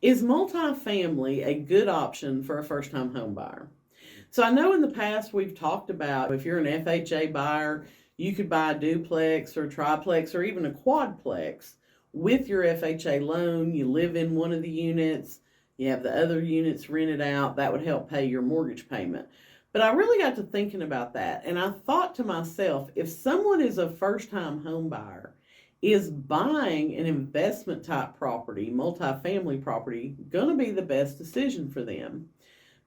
Is multifamily a good option for a first-time home buyer? So I know in the past we've talked about if you're an FHA buyer, you could buy a duplex or triplex or even a quadplex with your FHA loan. You live in one of the units, you have the other units rented out. That would help pay your mortgage payment. But I really got to thinking about that, and I thought to myself, if someone is a first-time home buyer, is buying an investment type property, multifamily property, going to be the best decision for them?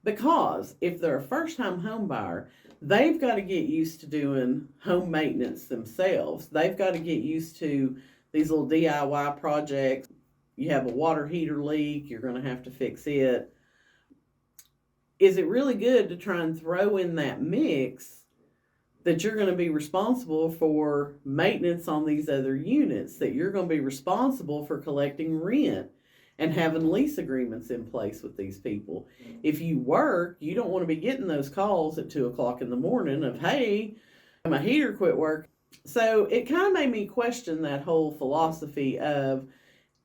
Because if they're a first time home buyer, they've got to get used to doing home maintenance themselves. They've got to get used to these little DIY projects. You have a water heater leak, you're going to have to fix it. Is it really good to try and throw in that mix that you're going to be responsible for maintenance on these other units, that you're going to be responsible for collecting rent and having lease agreements in place with these people? If you work, you don't want to be getting those calls at 2 o'clock in the morning of, hey, my heater quit working. So it kind of made me question that whole philosophy of,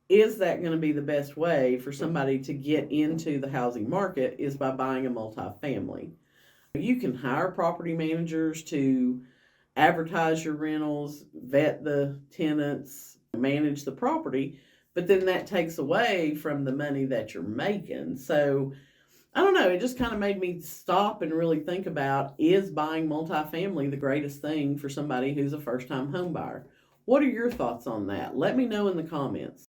is that going to be the best way for somebody to get into the housing market is by buying a multifamily? You can hire property managers to advertise your rentals, vet the tenants, manage the property, but then that takes away from the money that you're making. So I don't know, it just kind of made me stop and really think about, is buying multifamily the greatest thing for somebody who's a first time home buyer? What are your thoughts on that? Let me know in the comments.